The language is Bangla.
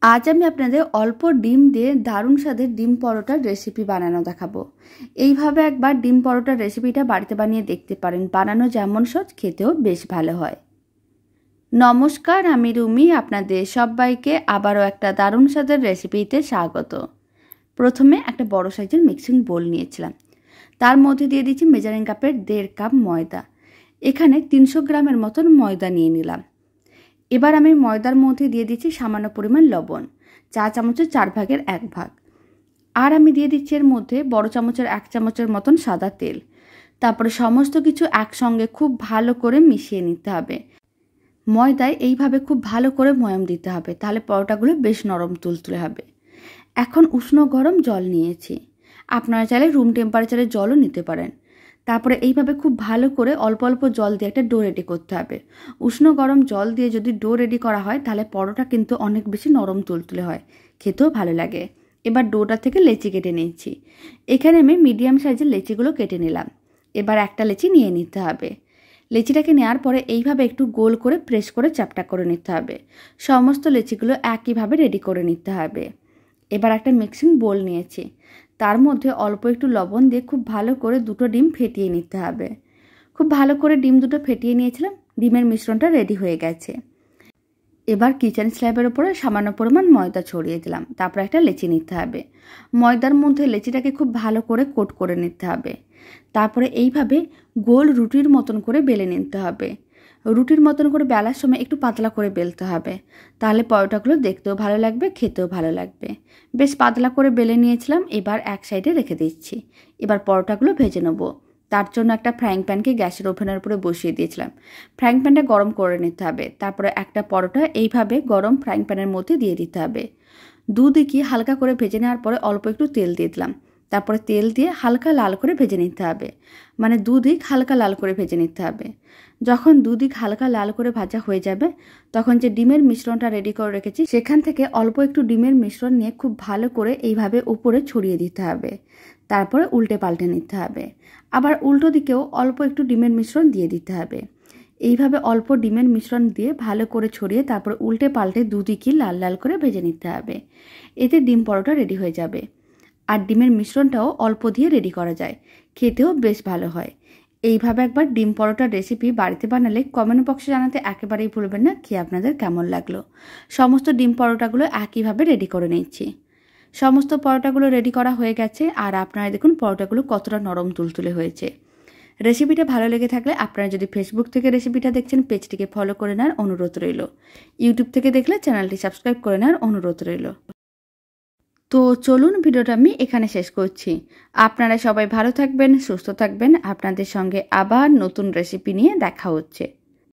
আজ আমি আপনাদের অল্প ডিম দিয়ে দারুণ স্বাদের ডিম পরোটার রেসিপি বানানো দেখাবো। এইভাবে একবার ডিম পরোটার রেসিপিটা বাড়িতে বানিয়ে দেখতে পারেন। বানানো যেমন সহজ, খেতেও বেশ ভালো হয়। নমস্কার, আমি রুমি। আপনাদের সবাইকে আবারও একটা দারুণ স্বাদের রেসিপিতে স্বাগত। প্রথমে একটা বড় সাইজের মিক্সিং বোল নিয়েছিলাম। তার মধ্যে দিয়ে দিচ্ছি মেজারিং কাপের 1.5 কাপ ময়দা। এখানে 300 গ্রামের মতন ময়দা নিয়ে নিলাম। এবার আমি ময়দার মধ্যে দিয়ে দিচ্ছি সামান্য পরিমাণ লবণ, চা চামচের 4 ভাগের 1 ভাগ। আর আমি দিয়ে দিচ্ছি এর মধ্যে বড় চামচের 1 চামচের মতন সাদা তেল। তারপরে সমস্ত কিছু একসঙ্গে খুব ভালো করে মিশিয়ে নিতে হবে। ময়দায় এইভাবে খুব ভালো করে ময়াম দিতে হবে, তাহলে পরোটাগুলো বেশ নরম তুলতুলে হবে। এখন উষ্ণ গরম জল নিয়েছি। আপনারা চাইলে রুম টেম্পারেচারের জলও নিতে পারেন। তারপরে এইভাবে খুব ভালো করে অল্প অল্প জল দিয়ে একটা ডো রেডি করতে হবে। উষ্ণ গরম জল দিয়ে যদি ডো রেডি করা হয় তাহলে পরোটা কিন্তু অনেক বেশি নরম তুলতুলে হয়, খেতেও ভালো লাগে। এবার ডোটা থেকে লেচি কেটে নিচ্ছি। এখানে আমি মিডিয়াম সাইজের লেচিগুলো কেটে নিলাম। এবার একটা লেচি নিয়ে নিতে হবে। লেচিটাকে নেওয়ার পরে এইভাবে একটু গোল করে প্রেস করে চ্যাপটা করে নিতে হবে। সমস্ত লেচিগুলো একইভাবে রেডি করে নিতে হবে। এবার একটা মিক্সিং বোল নিয়েছি। তার মধ্যে অল্প একটু লবণ দিয়ে খুব ভালো করে 2টো ডিম ফেটিয়ে নিতে হবে। খুব ভালো করে ডিম 2টো ফেটিয়ে নিয়েছিলাম। ডিমের মিশ্রণটা রেডি হয়ে গেছে। এবার কিচেন স্ল্যাবের উপরে সামান্য পরিমাণ ময়দা ছড়িয়ে দিলাম। তারপর একটা লেচি নিতে হবে। ময়দার মধ্যে লেচিটাকে খুব ভালো করে কোট করে নিতে হবে। তারপরে এইভাবে গোল রুটির মতন করে বেলে নিতে হবে। রুটির মতন করে বেলার সময় একটু পাতলা করে বেলতে হবে, তাহলে পরোটাগুলো দেখতেও ভালো লাগবে, খেতেও ভালো লাগবে। বেশ পাতলা করে বেলে নিয়েছিলাম। এবার এক সাইডে রেখে দিচ্ছি। এবার পরোটাগুলো ভেজে নেব। তার জন্য একটা ফ্রাইং প্যানকে গ্যাসের ওভেনের উপরে বসিয়ে দিয়েছিলাম। ফ্রাইং প্যানটা গরম করে নিতে হবে। তারপরে একটা পরোটা এইভাবে গরম ফ্রাইং প্যানের মধ্যে দিয়ে দিতে হবে। দুদিকে হালকা করে ভেজে নেওয়ার পরে অল্প একটু তেল দিয়ে দিলাম। তারপরে তেল দিয়ে হালকা লাল করে ভেজে নিতে হবে, মানে দুদিক হালকা লাল করে ভেজে নিতে হবে। যখন দুদিক হালকা লাল করে ভাজা হয়ে যাবে তখন যে ডিমের মিশ্রণটা রেডি করে রেখেছি সেখান থেকে অল্প একটু ডিমের মিশ্রণ নিয়ে খুব ভালো করে এইভাবে উপরে ছড়িয়ে দিতে হবে। তারপরে উল্টে পাল্টে নিতে হবে। আবার উল্টো দিকেও অল্প একটু ডিমের মিশ্রণ দিয়ে দিতে হবে। এইভাবে অল্প ডিমের মিশ্রণ দিয়ে ভালো করে ছড়িয়ে তারপর উল্টে পাল্টে দুদিকই লাল লাল করে ভেজে নিতে হবে। এতে ডিম পরোটা রেডি হয়ে যাবে। আর ডিমের মিশ্রণটাও অল্প দিয়ে রেডি করা যায়, খেতেও বেশ ভালো হয়। এইভাবে একবার ডিম পরোটার রেসিপি বাড়িতে বানালে কমেন্ট বক্সে জানাতে একেবারেই ভুলবেন না খেয়ে আপনাদের কেমন লাগলো। সমস্ত ডিম পরোটাগুলো একইভাবে রেডি করে নিচ্ছি। সমস্ত পরোটাগুলো রেডি করা হয়ে গেছে। আর আপনারা দেখুন পরোটাগুলো কতটা নরম তুলতুলে হয়েছে। রেসিপিটা ভালো লেগে থাকলে আপনারা যদি ফেসবুক থেকে রেসিপিটা দেখছেন পেজটিকে ফলো করে নেওয়ার অনুরোধ রইল। ইউটিউব থেকে দেখলে চ্যানেলটি সাবস্ক্রাইব করে নেওয়ার অনুরোধ রইল। তো চলুন ভিডিওটা আমি এখানে শেষ করছি। আপনারা সবাই ভালো থাকবেন, সুস্থ থাকবেন। আপনাদের সঙ্গে আবার নতুন রেসিপি নিয়ে দেখা হচ্ছে।